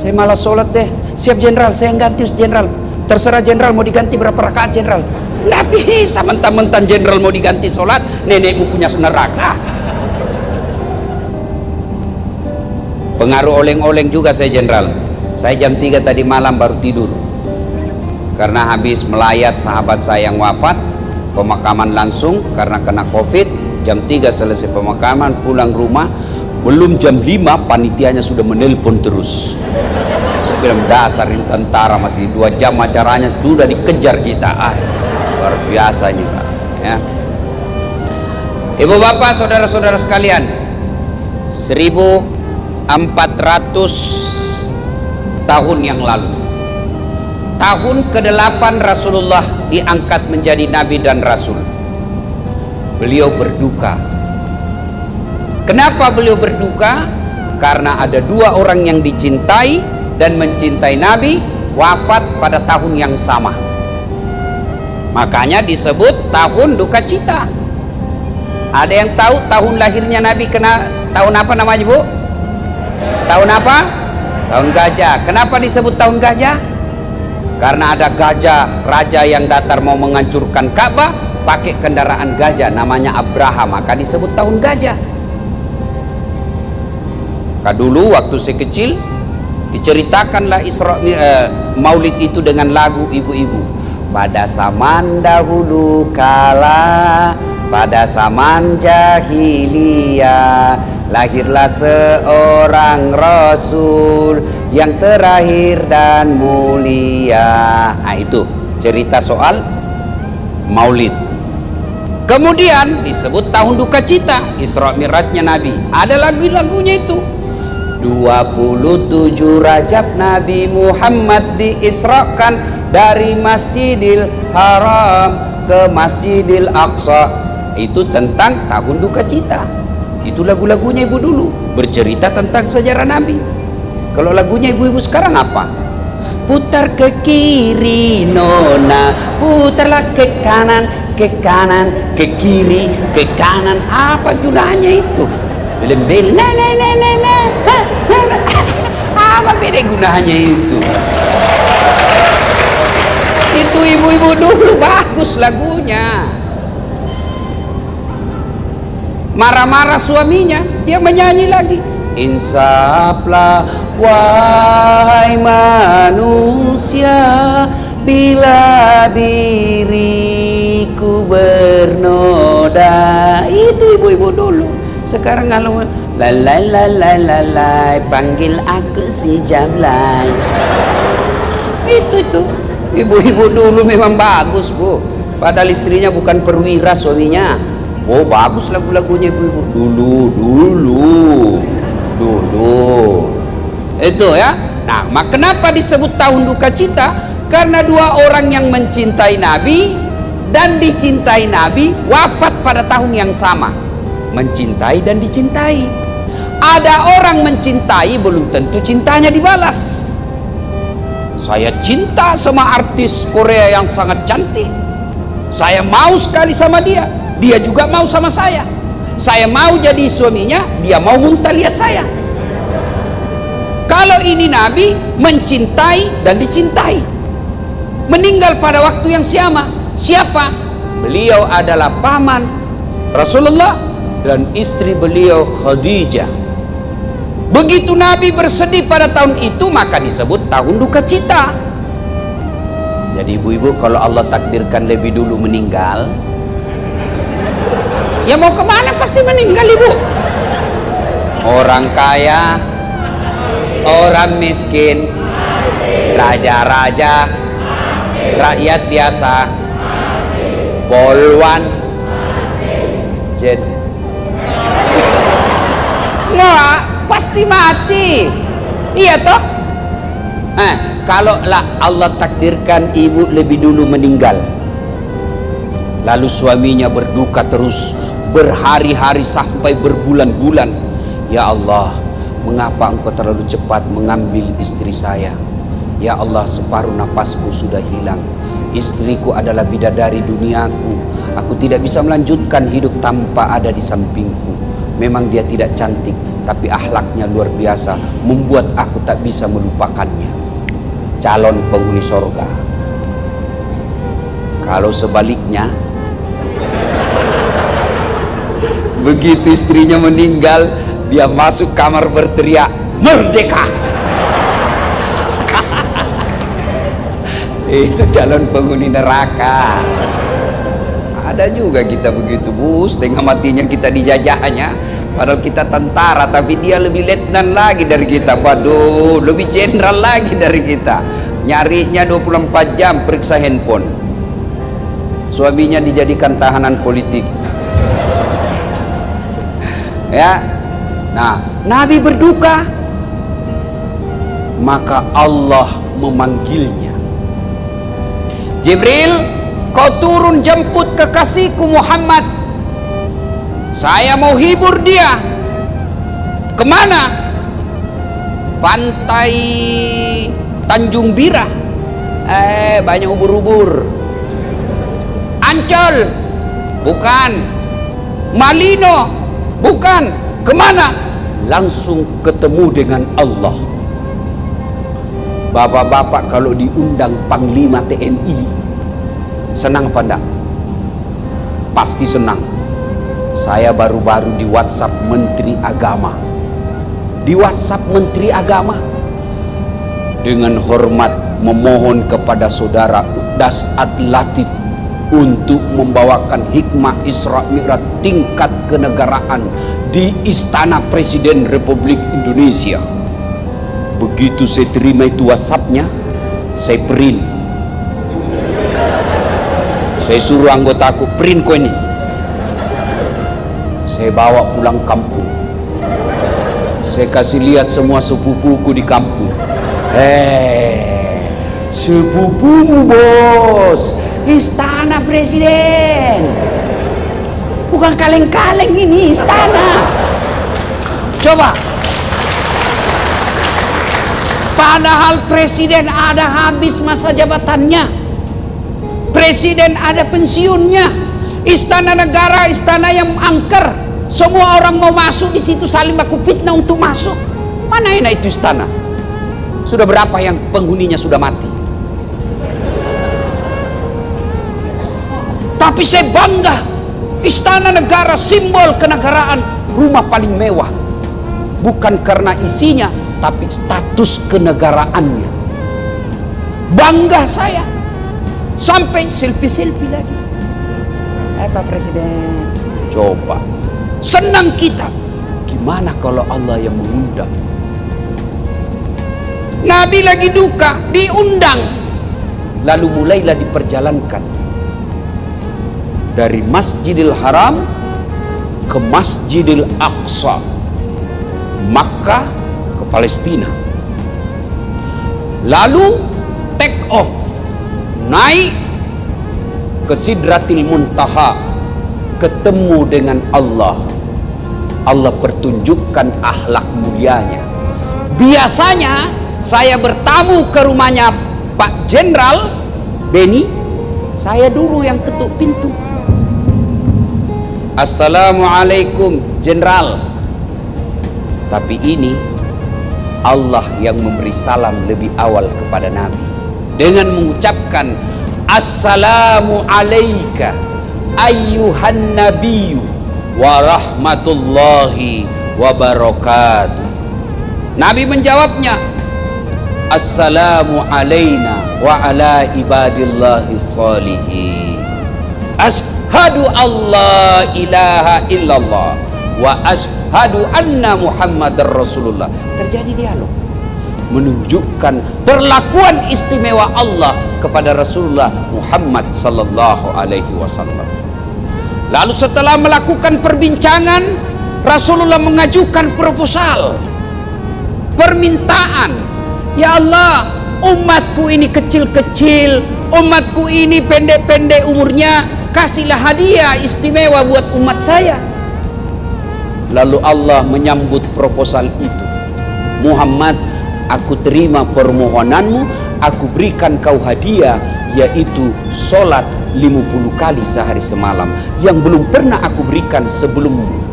Saya malas sholat deh. Siap jenderal, saya yang ganti jenderal. Terserah jenderal mau diganti berapa rakaat jenderal. Nggak bisa mentang-mentang jenderal mau diganti sholat, nenekmu punya neraka. Pengaruh oleng-oleng juga saya jenderal. Saya jam 3 tadi malam baru tidur. Karena habis melayat sahabat saya yang wafat, pemakaman langsung karena kena COVID. Jam 3 selesai pemakaman, pulang rumah. Belum jam 5 panitianya sudah menelpon terus. Saya bilang dasar ini tentara, masih 2 jam acaranya sudah dikejar kita. Luar biasa ini Pak ya. Ibu bapak saudara-saudara sekalian, 1400 tahun yang lalu, tahun ke-8 Rasulullah diangkat menjadi nabi dan rasul. Beliau berduka. Kenapa beliau berduka? Karena ada 2 orang yang dicintai dan mencintai Nabi wafat pada tahun yang sama. Makanya disebut tahun duka cita. Ada yang tahu tahun lahirnya Nabi kena tahun apa namanya Bu? Tahun apa? Tahun gajah. Kenapa disebut tahun gajah? Karena ada gajah, raja yang datar mau menghancurkan Ka'bah pakai kendaraan gajah, namanya Abraham, maka disebut tahun gajah. Dulu waktu saya kecil diceritakanlah Maulid itu dengan lagu ibu-ibu. Pada zaman dahulu kala, pada zaman jahiliyah, lahirlah seorang rasul yang terakhir dan mulia. Nah, itu cerita soal Maulid. Kemudian disebut tahun duka cita, Isra Mi'rajnya Nabi. Ada lagu-lagunya itu. 27 Rajab Nabi Muhammad diisrakan dari Masjidil Haram ke Masjidil Aqsa. Itu tentang tahun duka cita. Itu lagu-lagunya ibu dulu, bercerita tentang sejarah Nabi. Kalau lagunya ibu-ibu sekarang apa? Putar ke kiri nona, putarlah ke kanan, ke kanan, ke kiri, ke kanan. Apa gunanya itu? Belembel, apa beda gunanya itu? Itu ibu-ibu dulu bagus lagunya. Marah-marah suaminya, dia menyanyi lagi. Insaflah wahai manusia, bila diriku bernoda. Itu ibu-ibu dulu. Sekarang kalau lalai panggil aku si Jablay. Itu ibu-ibu dulu memang bagus Bu. Padahal istrinya bukan perwira suaminya. Oh bagus lagu-lagunya ibu-ibu dulu. Itu ya. Nah, kenapa disebut tahun duka cita? Karena 2 orang yang mencintai Nabi dan dicintai Nabi wafat pada tahun yang sama. Mencintai dan dicintai. Ada orang mencintai belum tentu cintanya dibalas. Saya cinta sama artis Korea yang sangat cantik. Saya mau sekali sama dia. Dia juga mau sama saya. Saya mau jadi suaminya, dia mau muntah lihat saya. Kalau ini Nabi mencintai dan dicintai. Meninggal pada waktu yang sama. Siapa? Beliau adalah paman Rasulullah dan istri beliau Khadijah. Begitu Nabi bersedih pada tahun itu, maka disebut tahun duka cita. Jadi ibu-ibu, kalau Allah takdirkan lebih dulu meninggal, ya mau kemana pasti meninggal ibu. Orang kaya, orang miskin, raja-raja, rakyat biasa, polwan, nggak pasti mati. Iya toh. Kalau Allah takdirkan ibu lebih dulu meninggal, lalu suaminya berduka terus berhari-hari sampai berbulan-bulan. Ya Allah, mengapa engkau terlalu cepat mengambil istri saya? Ya Allah, separuh napasku sudah hilang. Istriku adalah bidadari duniaku. Aku tidak bisa melanjutkan hidup tanpa ada di sampingku. Memang dia tidak cantik, tapi akhlaknya luar biasa, membuat aku tak bisa melupakannya. Calon penghuni sorga. Kalau sebaliknya, begitu istrinya meninggal, dia masuk kamar berteriak, "Merdeka!" Itu calon penghuni neraka. Ada juga kita begitu, Bu, setengah matinya kita dijajahnya, padahal kita tentara, tapi dia lebih letnan lagi dari kita. Waduh, lebih jenderal lagi dari kita. Nyarinya 24 jam, periksa handphone. Suaminya dijadikan tahanan politik. Ya. Nah, Nabi berduka, maka Allah memanggilnya. Jibril, kau turun jemput kekasihku Muhammad. Saya mau hibur dia. Kemana? Pantai Tanjung Bira. Banyak ubur-ubur. Ancol? Bukan. Malino? Bukan. Kemana? Langsung ketemu dengan Allah. Bapak-bapak kalau diundang Panglima TNI, senang apa enggak? Pasti senang. Saya baru-baru di WhatsApp Menteri Agama. Di WhatsApp Menteri Agama, dengan hormat memohon kepada saudara Dasat Latif untuk membawakan hikmah Isra Mi'raj tingkat kenegaraan di Istana Presiden Republik Indonesia. Begitu saya terima itu WhatsAppnya, saya print. Saya suruh anggotaku, print kau ini. Saya bawa pulang kampung. Saya kasih lihat semua sepupuku di kampung. Sepupumu bos, Istana Presiden. Bukan kaleng-kaleng ini istana. Coba. Padahal presiden ada habis masa jabatannya. Presiden ada pensiunnya. Istana negara, istana yang angker. Semua orang mau masuk di situ, saling baku fitnah untuk masuk. Mana enak itu istana? Sudah berapa yang penghuninya sudah mati? Tapi saya bangga. Istana negara, simbol kenegaraan, rumah paling mewah. Bukan karena isinya, tapi status kenegaraannya. Bangga saya. Sampai selfie-selfie lagi. Pak Presiden. Coba. Senang kita. Gimana kalau Allah yang mengundang? Nabi lagi duka, diundang. Lalu mulailah diperjalankan dari Masjidil Haram ke Masjidil Aqsa, Makkah ke Palestina. Lalu take off, naik ke Sidratil Muntaha, ketemu dengan Allah. Allah pertunjukkan akhlak mulianya. Biasanya saya bertamu ke rumahnya Pak Jenderal Beni, saya dulu yang ketuk pintu. Assalamualaikum Jenderal. Tapi ini Allah yang memberi salam lebih awal kepada Nabi dengan mengucapkan Assalamu alayka ayyuhan nabiyyu wa rahmatullahi wa barakatuh. Nabi menjawabnya, Assalamu alayna wa ala ibadillahi sholihin. Ashhadu alla ilaha illallah wa ashhadu anna Muhammadar Rasulullah. Terjadi dialog menunjukkan perlakuan istimewa Allah kepada Rasulullah Muhammad sallallahu alaihi wasallam. Lalu setelah melakukan perbincangan, Rasulullah mengajukan proposal, permintaan. Ya Allah, umatku ini kecil-kecil, umatku ini pendek-pendek umurnya, kasihlah hadiah istimewa buat umat saya. Lalu Allah menyambut proposal itu. Muhammad, aku terima permohonanmu, aku berikan kau hadiah, yaitu sholat 50 kali sehari semalam, yang belum pernah aku berikan sebelummu.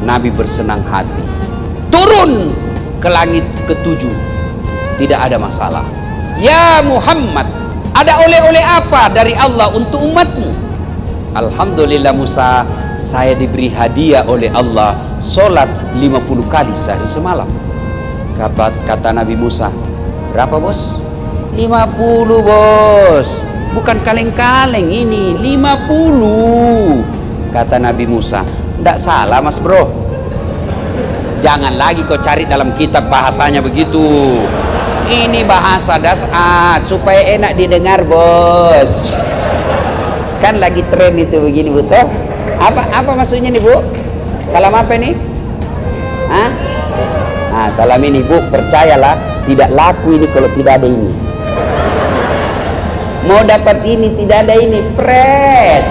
Nabi bersenang hati. Turun ke langit ketujuh, tidak ada masalah. Ya Muhammad, ada oleh-oleh apa dari Allah untuk umatmu? Alhamdulillah Musa, saya diberi hadiah oleh Allah solat 50 kali sehari semalam. Kata Nabi Musa, berapa bos? 50 bos, bukan kaleng-kaleng ini, 50. Kata Nabi Musa, tidak salah mas bro, jangan lagi kau cari dalam kitab bahasanya begitu. Ini bahasa dasar supaya enak didengar bos. Kan lagi tren itu begini bu toh. Apa maksudnya nih bu? Salam apa nih? Hah? Nah, salam ini bu, percayalah tidak laku ini kalau tidak ada ini. Mau dapat ini tidak ada ini, pret.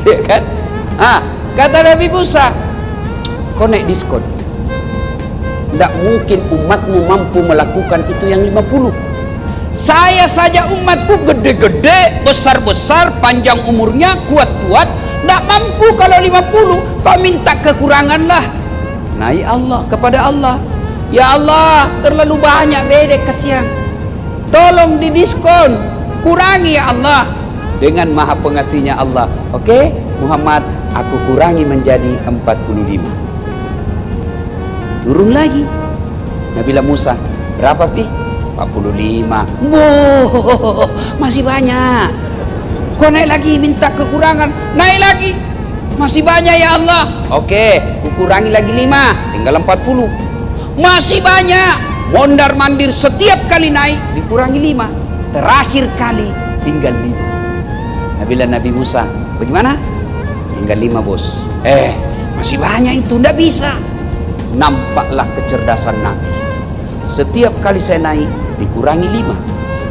Ya kan? Kata Nabi Musa, kau naik diskon. Tidak mungkin umatmu mampu melakukan itu yang 50. Saya saja umatku gede-gede, besar-besar, panjang umurnya, kuat-kuat, tidak mampu kalau 50. Kau minta kekurangan lah. Naik Allah kepada Allah, ya Allah terlalu banyak bedek, kasihan, tolong didiskon, kurangi ya Allah. Dengan maha pengasihnya Allah, oke Muhammad, aku kurangi menjadi 45. Turun lagi. Nabi Musa, berapa pi? 45. Boh, masih banyak. Kau naik lagi minta kekurangan, naik lagi. Masih banyak ya Allah. Oke, kukurangi lagi 5, tinggal 40. Masih banyak. Mondar mandir setiap kali naik dikurangi 5. Terakhir kali tinggal 5. Nabi Musa, bagaimana? Tinggal 5 bos. Masih banyak itu, ndak bisa. Nampaklah kecerdasan Nabi. Setiap kali saya naik dikurangi 5.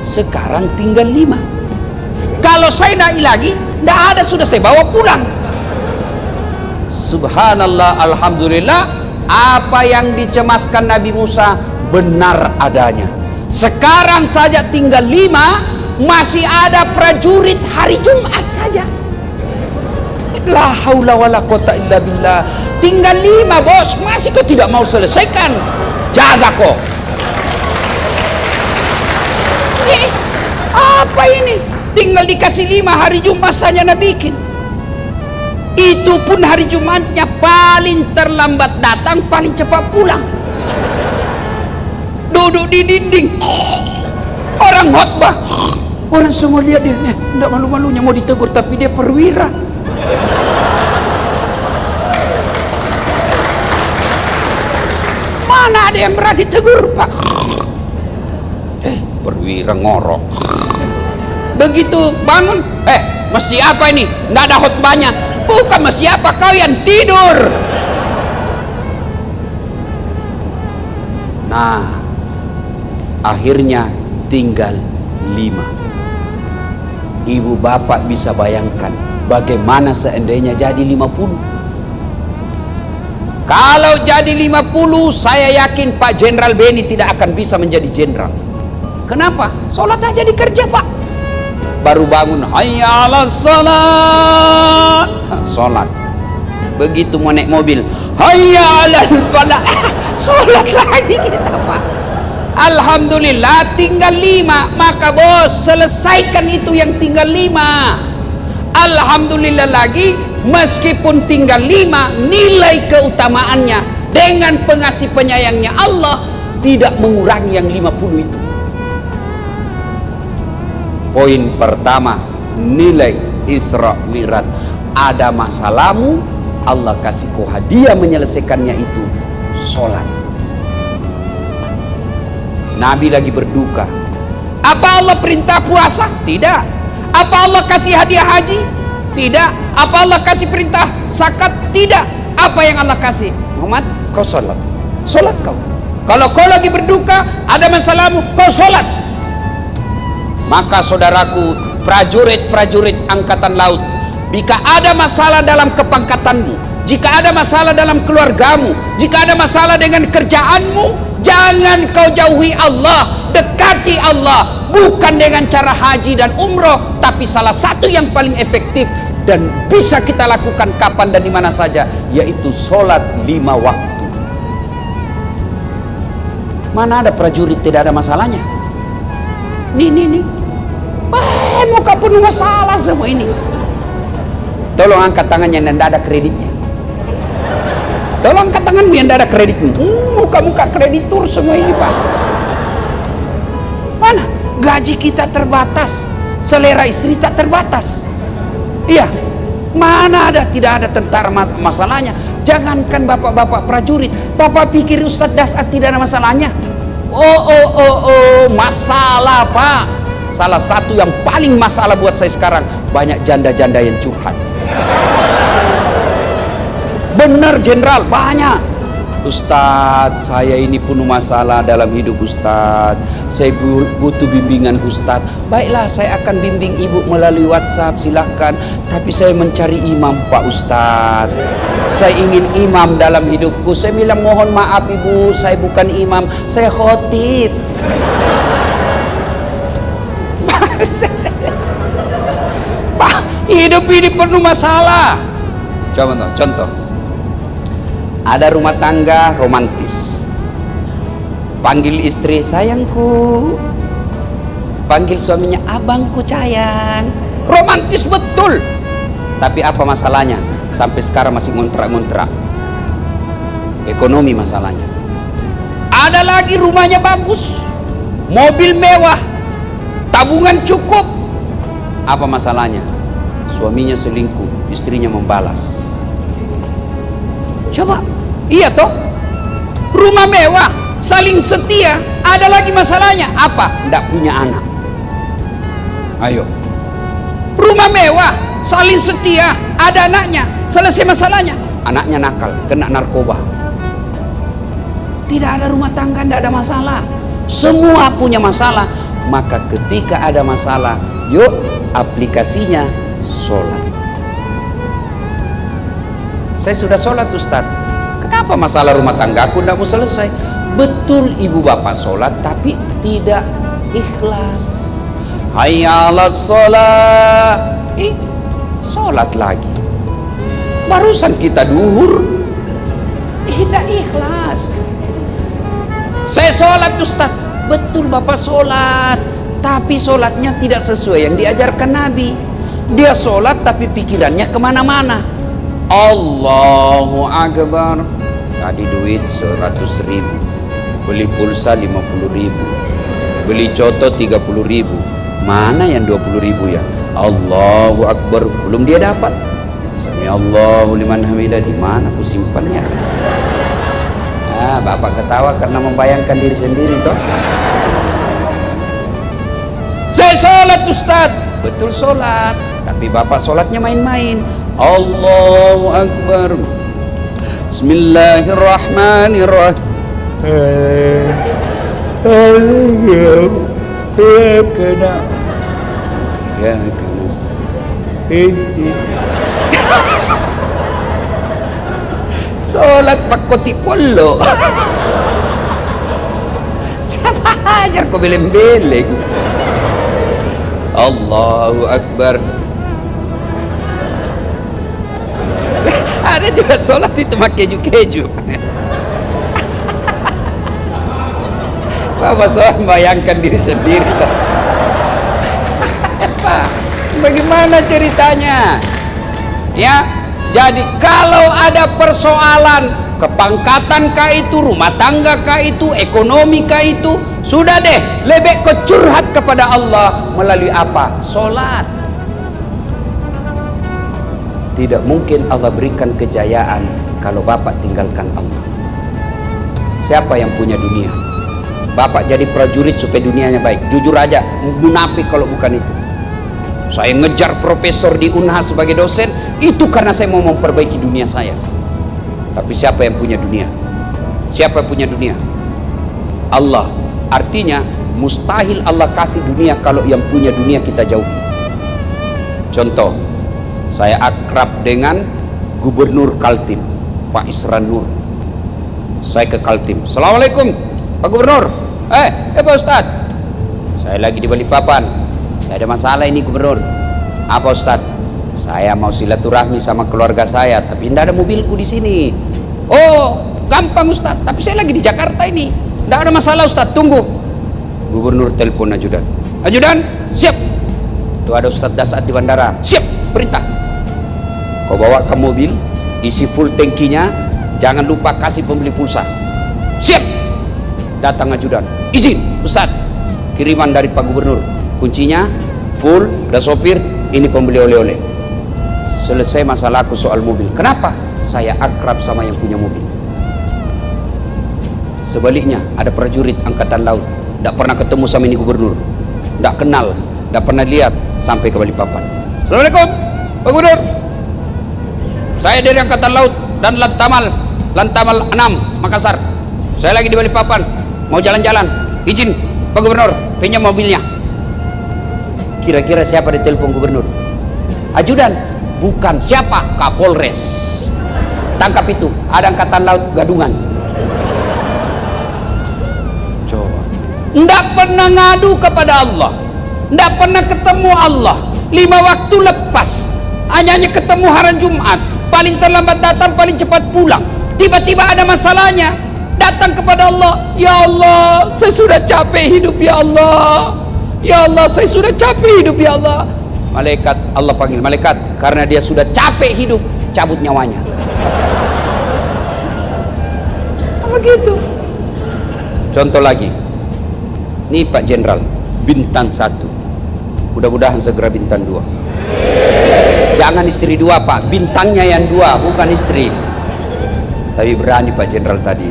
Sekarang tinggal 5. Kalau saya naik lagi, ndak ada, sudah saya bawa pulang. Subhanallah, alhamdulillah, apa yang dicemaskan Nabi Musa benar adanya. Sekarang saja tinggal 5. Masih ada prajurit hari Jumat saja. La haula wala quwata illa billah. Tinggal 5 bos, masih kau tidak mau selesaikan? Jaga kau. Apa ini? Tinggal dikasih 5 hari Jumat saja nak bikin. Itu pun hari Jumatnya paling terlambat datang, paling cepat pulang. Duduk di dinding, orang khotbah, orang semua lihat dia, tidak malu-malunya mau ditegur, tapi dia perwira. Mana ada yang berani tegur pak? Perwira ngorok. Begitu bangun, mesti apa ini? Nggak ada khotbahnya. Bukan mesti apa, kau yang tidur. Nah, akhirnya tinggal 5. Ibu bapak bisa bayangkan bagaimana seandainya jadi 50. Kalau jadi 50, saya yakin Pak Jenderal Beni tidak akan bisa menjadi jenderal. Kenapa? Sholat aja dikerja pak. Baru bangun, hayya 'alas shalat, sholat. Begitu mau naik mobil, hayya 'alal falah, sholat lagi kita pak. Alhamdulillah tinggal 5. Maka bos, selesaikan itu yang tinggal 5. Alhamdulillah lagi, meskipun tinggal 5, nilai keutamaannya dengan pengasih penyayangnya Allah tidak mengurangi yang 50 itu. Poin pertama, nilai Isra Mi'raj. Ada masalahmu, Allah kasih kau hadiah menyelesaikannya, itu sholat. Nabi lagi berduka. Apa Allah perintah puasa? Tidak. Apa Allah kasih hadiah haji? Tidak. Apa Allah kasih perintah zakat? Tidak. Apa yang Allah kasih? Muhammad, kau sholat. Sholat kau. Kalau kau lagi berduka, ada masalahmu, kau sholat. Maka saudaraku, prajurit-prajurit angkatan laut, jika ada masalah dalam kepangkatanmu, jika ada masalah dalam keluargamu, jika ada masalah dengan kerjaanmu, jangan kau jauhi Allah, dekati Allah. Bukan dengan cara haji dan umroh, tapi salah satu yang paling efektif, dan bisa kita lakukan kapan dan di mana saja, yaitu sholat 5 waktu. Mana ada prajurit tidak ada masalahnya? Nih. Muka penuh masalah semua ini. Tolong angkat tangannya yang tidak ada kreditnya. Tolong angkat tanganmu yang tidak ada kreditmu. Muka-muka kreditur semua ini, Pak. Mana? Gaji kita terbatas, selera istri tak terbatas. Iya, mana ada tidak ada tentara masalahnya. Jangankan bapak-bapak prajurit, bapak pikir Ustadz Dasar tidak ada masalahnya? Masalah, Pak. Salah satu yang paling masalah buat saya sekarang, banyak janda-janda yang curhat. Benar Jenderal, banyak. Ustadz, saya ini penuh masalah dalam hidup Ustadz. Saya butuh bimbingan Ustadz. Baiklah, saya akan bimbing ibu melalui WhatsApp, silahkan. Tapi saya mencari imam, Pak Ustadz. Saya ingin imam dalam hidupku. Saya bilang, mohon maaf ibu, saya bukan imam, saya khotib. Pak, hidup ini penuh masalah. Contoh. Ada rumah tangga romantis, panggil istri sayangku, panggil suaminya abangku sayang, romantis betul. Tapi apa masalahnya? Sampai sekarang masih ngontrak-ngontrak. Ekonomi masalahnya. Ada lagi rumahnya bagus, mobil mewah, tabungan cukup. Apa masalahnya? Suaminya selingkuh, istrinya membalas. Coba, iya toh? Rumah mewah, saling setia, ada lagi masalahnya apa? Tidak punya anak. Ayo. Rumah mewah, saling setia, ada anaknya, selesai masalahnya. Anaknya nakal, kena narkoba. Tidak ada rumah tangga, tidak ada masalah. Semua punya masalah. Maka ketika ada masalah, yuk aplikasinya sholat. Saya sudah sholat Ustaz, kenapa masalah rumah tanggaku tidak mau selesai? Betul ibu bapak sholat tapi tidak ikhlas. Hayya 'alas sholat, sholat lagi. Barusan kita duhur, tidak ikhlas. Saya sholat Ustaz, betul bapak sholat, tapi sholatnya tidak sesuai yang diajarkan Nabi. Dia sholat tapi pikirannya kemana-mana. Allahu Akbar. Tadi duit 100.000, beli pulsa 50.000, beli coto 30.000. Mana yang 20.000 ya? Allahu Akbar, belum dia dapat. Sami Allahu liman hamidah, di mana aku simpannya? Bapak ketawa karena membayangkan diri sendiri toh. Saya sholat Ustaz, betul sholat, tapi bapak sholatnya main-main. Allahu Akbar. Bismillahirrahmanirrahim. Ya kena. Sholat pakoti polo. Siapa ajar kau beleng-beleng. Allahu Akbar. Ada juga sholat itu pakai keju-keju. Bapak soal bayangkan diri sendiri. Bagaimana ceritanya? Ya, jadi kalau ada persoalan kepangkatan kah itu, rumah tangga kah itu, ekonomi kah itu, sudah deh, lebih kau curhat kepada Allah melalui apa? Sholat. Tidak mungkin Allah berikan kejayaan kalau bapak tinggalkan Allah. Siapa yang punya dunia? Bapak jadi prajurit supaya dunianya baik. Jujur aja, munafik kalau bukan itu. Saya ngejar profesor di Unhas sebagai dosen, itu karena saya mau memperbaiki dunia saya. Tapi siapa yang punya dunia? Siapa yang punya dunia? Allah. Artinya mustahil Allah kasih dunia kalau yang punya dunia kita jauh. Contoh, saya akrab dengan Gubernur Kaltim, Pak Isran Nur. Saya ke Kaltim. Assalamualaikum Pak Gubernur. Pak Ustad, saya lagi di Balikpapan. Saya ada masalah ini Gubernur. Apa Ustad? Saya mau silaturahmi sama keluarga saya, tapi tidak ada mobilku di sini. Oh, gampang Ustaz, tapi saya lagi di Jakarta ini. Tidak ada masalah Ustaz, tunggu. Gubernur telepon ajudan. Ajudan, siap. Tuh ada Ustaz Dasat di bandara. Siap, perintah. Kau bawa ke mobil, isi full tankinya, jangan lupa kasih pembeli pulsa. Siap. Datang ajudan. Izin, Ustaz. Kiriman dari Pak Gubernur. Kuncinya full, ada sopir, ini pembeli oleh-oleh. Selesai masalahku soal mobil. Kenapa? Saya akrab sama yang punya mobil. Sebaliknya, ada prajurit angkatan laut, tidak pernah ketemu sama ini gubernur, tidak kenal, tidak pernah lihat, sampai ke Balikpapan. Assalamualaikum, Pak Gubernur. Saya dari angkatan laut dan Lantamal 6 Makassar. Saya lagi di Balikpapan, mau jalan-jalan. Izin, Pak Gubernur, pinjam mobilnya. Kira-kira siapa ditelepon gubernur? Ajudan. Bukan, siapa? Kapolres. Tangkap itu, ada angkatan laut gadungan. Coba. Tidak pernah ngadu kepada Allah, tidak pernah ketemu Allah. 5 waktu lepas, hanya ketemu hari Jumat. Paling terlambat datang, paling cepat pulang. Tiba-tiba ada masalahnya, datang kepada Allah. Ya Allah, saya sudah capek hidup ya Allah. Ya Allah, saya sudah capek hidup ya Allah. Malaikat, Allah panggil malaikat, karena dia sudah capek hidup, cabut nyawanya. Begitu. Contoh lagi, nih Pak Jenderal, bintang 1, mudah-mudahan segera bintang 2. Jangan istri 2 Pak, bintangnya yang 2, bukan istri. Tapi berani Pak Jenderal tadi.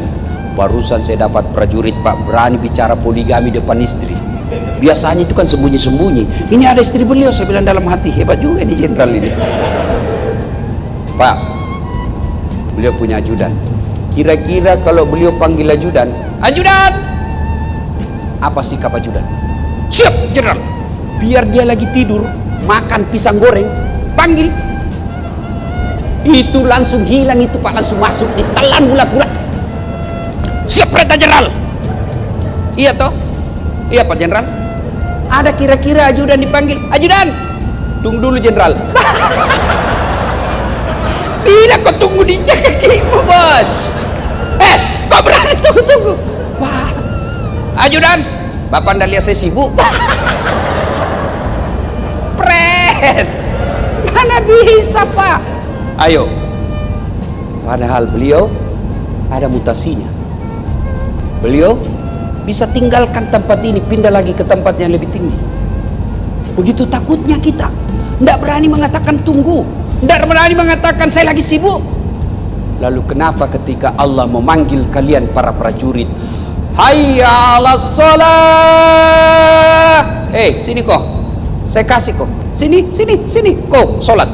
Barusan saya dapat prajurit Pak, berani bicara poligami depan istri. Biasanya itu kan sembunyi-sembunyi. Ini ada istri beliau, saya bilang dalam hati, hebat juga nih jenderal ini. Pak, beliau punya ajudan. Kira-kira kalau beliau panggil ajudan, ajudan, apa sikap ajudan? Siap jenderal. Biar dia lagi tidur makan pisang goreng, panggil. Itu langsung hilang itu Pak, langsung masuk, ditelan bulat-bulat. Siap perintah jenderal. Iya toh? Iya Pak Jenderal. Ada kira-kira ajudan dipanggil, ajudan, tunggu dulu jenderal. Bila kau tunggu di kakimu bos. Kau berani tunggu. Wah, ajudan, bapak anda lihat saya sibuk. Pret, mana bisa Pak. Ayo. Padahal beliau ada mutasinya. Beliau bisa tinggalkan tempat ini, pindah lagi ke tempat yang lebih tinggi. Begitu takutnya kita, tidak berani mengatakan tunggu, tidak berani mengatakan saya lagi sibuk. Lalu kenapa ketika Allah memanggil kalian para prajurit, hayya 'alas shalah, sini kok, saya kasih kok, sini, kok sholat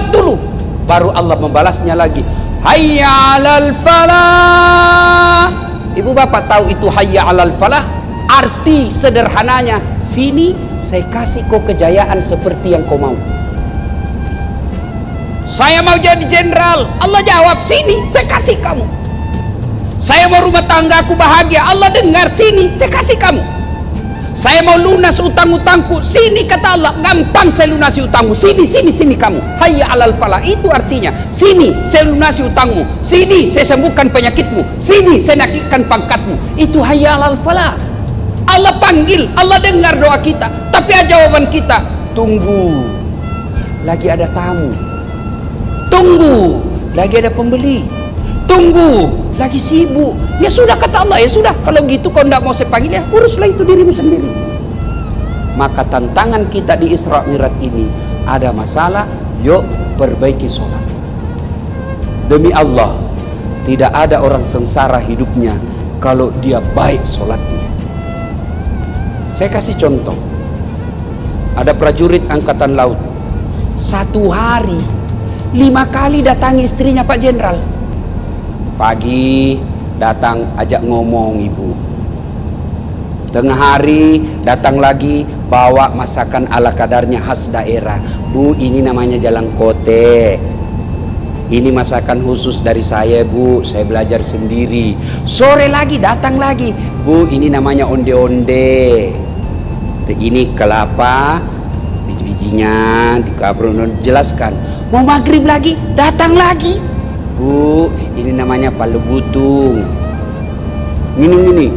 dulu, baru Allah membalasnya lagi, hayya 'alal falah. Ibu bapak tahu itu hayya 'alal falah? Arti sederhananya, sini saya kasih kau kejayaan seperti yang kau mau. Saya mau jadi jenderal, Allah jawab, sini saya kasih kamu. Saya mau rumah tanggaku bahagia, Allah dengar, sini saya kasih kamu. Saya mau lunas utang-utangku, sini kata Allah, gampang saya lunasi utangmu, sini kamu. Hayya 'alal falah, itu artinya, sini saya lunasi utangmu, sini saya sembuhkan penyakitmu, sini saya naikkan pangkatmu. Itu hayya 'alal falah. Allah panggil, Allah dengar doa kita, tapi jawaban kita, tunggu, lagi ada tamu, tunggu, lagi ada pembeli, tunggu, lagi sibuk. Ya sudah kata Allah, ya sudah, kalau gitu kau tidak mau saya panggil, ya uruslah itu dirimu sendiri. Maka tantangan kita di Isra Mi'raj ini, ada masalah, yuk perbaiki sholat. Demi Allah, tidak ada orang sengsara hidupnya kalau dia baik sholatnya. Saya kasih contoh, ada prajurit angkatan laut, 1 hari 5 kali datangi istrinya Pak Jenderal. Pagi datang ajak ngomong ibu, tengah hari datang lagi bawa masakan ala kadarnya khas daerah. Bu, ini namanya jalangkote, ini masakan khusus dari saya bu, saya belajar sendiri. Sore lagi datang lagi, bu ini namanya onde-onde, ini kelapa bijinya jelaskan. Mau maghrib lagi, datang lagi. Bu, ini namanya palu butung. Gini.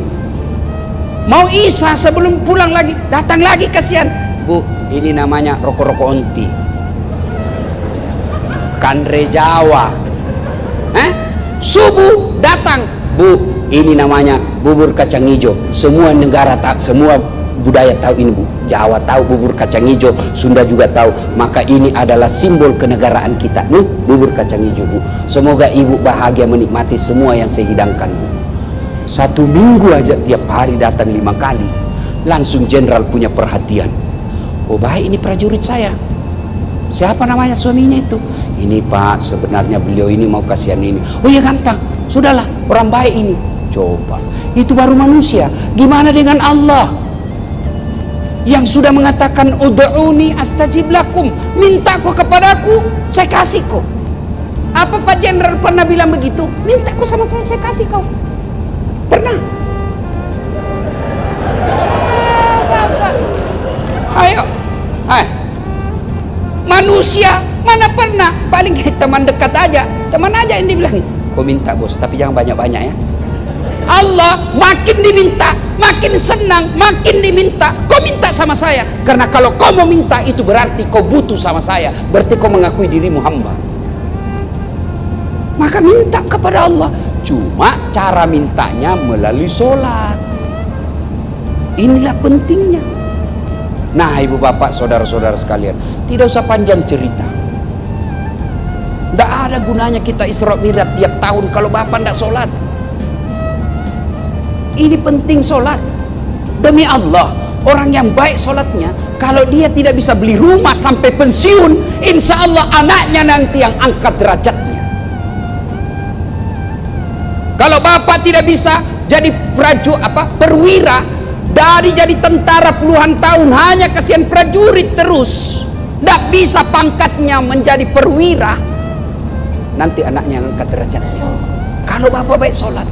Mau isya sebelum pulang lagi, datang lagi, kasihan. Bu, ini namanya rokok-rokok onti. Kanre Jawa. Subuh datang. Bu, ini namanya bubur kacang hijau. Semua negara tak, semua budaya tahu ini, Bu. Jawa tahu bubur kacang hijau, Sunda juga tahu. Maka ini adalah simbol kenegaraan kita. Nih, bubur kacang hijau, Bu. Semoga Ibu bahagia menikmati semua yang saya hidangkan, Bu. 1 minggu aja tiap hari datang 5 kali. Langsung jenderal punya perhatian. Oh, baik, ini prajurit saya. Siapa namanya suaminya itu? Ini Pak, sebenarnya beliau ini mau kasihan ini. Oh ya, gampang. Sudahlah, orang baik ini. Coba, itu baru manusia. Gimana dengan Allah yang sudah mengatakan ud'uni astajib lakum, minta kau kepadaku, saya kasih kau. Apa Pak Jenderal pernah bilang begitu? Minta kau sama saya kasih kau. Pernah? Ayo, manusia mana pernah? Paling teman dekat aja, teman aja yang dibilang, kau minta bos, tapi jangan banyak-banyak ya. Allah makin diminta, makin senang, makin diminta. Kau minta sama saya, karena kalau kau mau minta itu berarti kau butuh sama saya, berarti kau mengakui dirimu hamba. Maka minta kepada Allah. Cuma cara mintanya melalui sholat. Inilah pentingnya. Nah, ibu bapak, saudara-saudara sekalian, tidak usah panjang cerita. Tidak ada gunanya kita Isra Mi'raj tiap tahun kalau bapak tidak sholat. Ini penting sholat. Demi Allah, orang yang baik sholatnya, kalau dia tidak bisa beli rumah sampai pensiun, insya Allah anaknya nanti yang angkat derajatnya. Kalau bapak tidak bisa jadi perwira, dari jadi tentara puluhan tahun hanya kasihan prajurit terus, tidak bisa pangkatnya menjadi perwira, nanti anaknya yang angkat derajatnya. Kalau bapak baik sholat.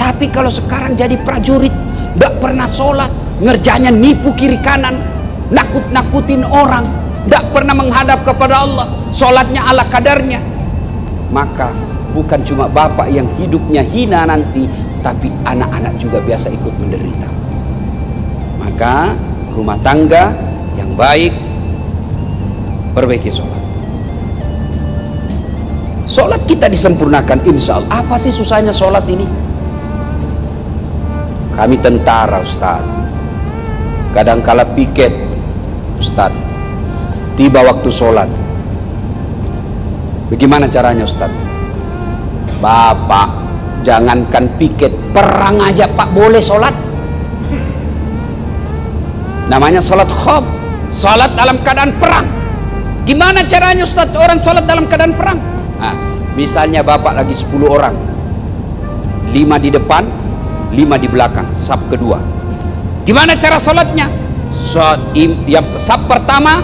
Tapi kalau sekarang jadi prajurit, tidak pernah sholat, ngerjanya nipu kiri kanan, nakut-nakutin orang, tidak pernah menghadap kepada Allah, sholatnya ala kadarnya, maka bukan cuma bapak yang hidupnya hina nanti, tapi anak-anak juga biasa ikut menderita. Maka rumah tangga yang baik, perbaiki sholat. Sholat kita disempurnakan, insya Allah. Apa sih susahnya sholat ini? Kami tentara, Ustaz, kadangkala piket, Ustaz, tiba waktu sholat. Bagaimana caranya, Ustaz? Bapak, jangankan piket, perang aja Pak boleh sholat. Namanya sholat khauf, sholat dalam keadaan perang. Gimana caranya, Ustaz, orang sholat dalam keadaan perang? Nah, misalnya bapak lagi 10 orang, 5 di depan, 5 di belakang, saf kedua. Gimana cara sholatnya? Saf pertama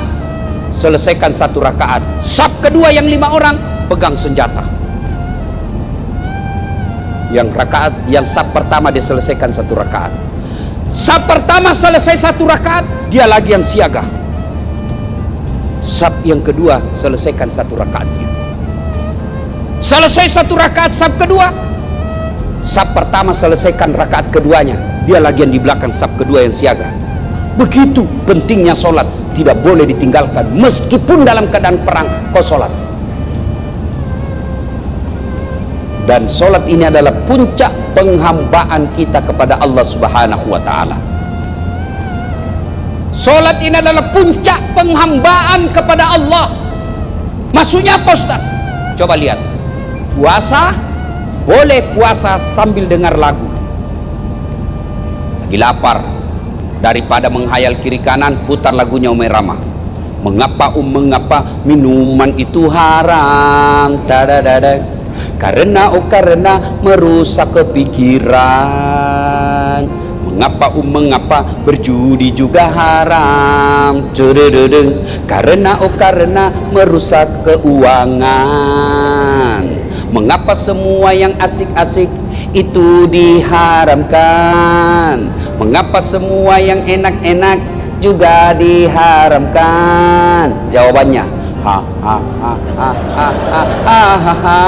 selesaikan 1 rakaat, saf kedua yang 5 orang pegang senjata. Yang saf pertama dia selesaikan 1 rakaat. Saf pertama selesai 1 rakaat, dia lagi yang siaga. Saf yang kedua selesaikan 1 rakaatnya. Selesai 1 rakaat saf kedua, saf pertama selesaikan rakaat keduanya, dia lagi yang di belakang saf kedua yang siaga. Begitu pentingnya sholat, tidak boleh ditinggalkan meskipun dalam keadaan perang kau sholat. Dan sholat ini adalah puncak penghambaan kita kepada Allah Subhanahu wa ta'ala. Sholat ini adalah puncak penghambaan kepada Allah. Maksudnya apa, Ustaz? Coba lihat. Puasa, boleh puasa sambil dengar lagu. Lagi lapar, daripada menghayal kiri kanan, putar lagunya Umi Rama. Mengapa mengapa minuman itu haram? Tadadada. Karena merusak kepikiran. Mengapa berjudi juga haram? Cedededeng. Karena merusak keuangan. Mengapa semua yang asik-asik itu diharamkan? Mengapa semua yang enak-enak juga diharamkan. Jawabannya, ha ha ha ha ha ha ha ha ha.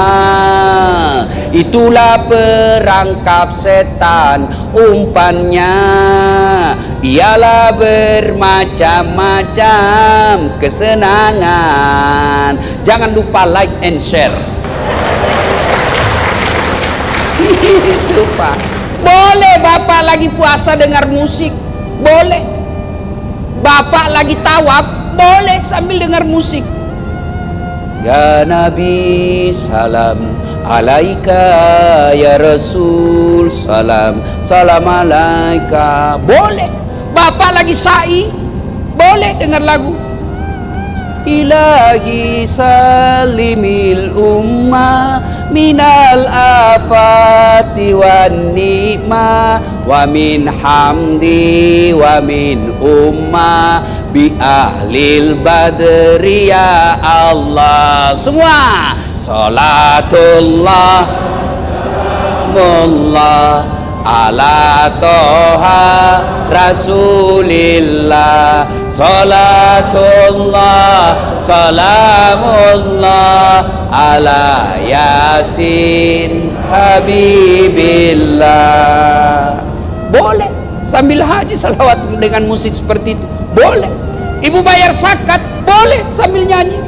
Itulah perangkap setan, umpannya ialah bermacam-macam kesenangan. Jangan lupa like and share. Itu Pak. Boleh Bapak lagi puasa dengar musik, boleh. Bapak lagi tawaf, boleh sambil dengar musik. Ya Nabi salam alaika, ya Rasul salam salam alaika. Boleh. Bapak lagi sa'i, boleh dengar lagu. Ilahi salimil ummah minal afati wan ni'mah wa min hamdi wa min ummah bi ahlil badri ya Allah. Semua salatullah mullah ala toha rasulillah, salatullah salamullah ala yasin habibillah. Boleh sambil haji salawat dengan musik seperti itu, boleh. Ibu bayar zakat, boleh sambil nyanyi.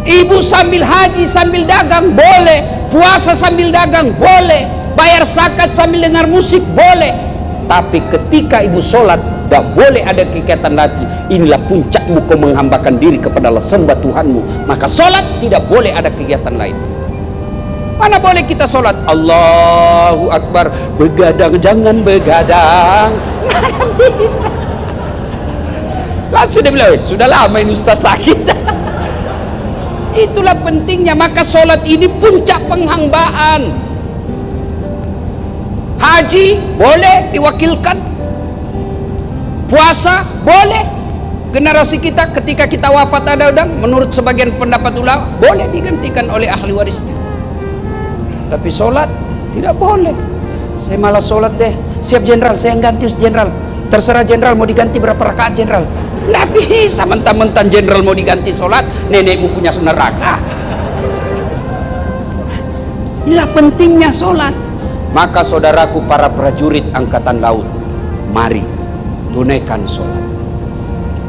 Ibu sambil haji sambil dagang, boleh. Puasa sambil dagang, boleh. Bayar zakat sambil dengar musik, boleh. Tapi ketika ibu sholat, tidak boleh ada kegiatan lagi. Inilah puncakmu kau menghambakan diri kepada Allah, sembah Tuhanmu. Maka sholat tidak boleh ada kegiatan lain. Mana boleh kita sholat Allahu Akbar, begadang jangan begadang. Mana bisa. Langsung dia bilang, sudah lama ini ustaz sakit. Itulah pentingnya. Maka sholat ini puncak penghambaan. Haji boleh diwakilkan, puasa boleh. Generasi kita ketika kita wafat ada udang, menurut sebagian pendapat ulama boleh digantikan oleh ahli warisnya. Tapi sholat tidak boleh. Saya malah sholat deh, siap jenderal, saya yang ganti jenderal. Terserah jenderal mau diganti berapa rakaat jenderal. Nggak bisa mentang-mentang jenderal mau diganti sholat, nenekmu punya neraka. Inilah pentingnya sholat. Maka saudaraku para prajurit angkatan laut, mari tunaikan sholat.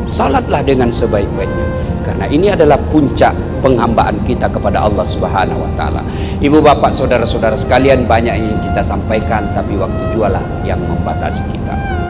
Salatlah dengan sebaik-baiknya, karena ini adalah puncak penghambaan kita kepada Allah Subhanahu wa Ta'ala. Ibu bapak saudara-saudara sekalian, banyak yang kita sampaikan, tapi waktu jualah yang membatasi kita.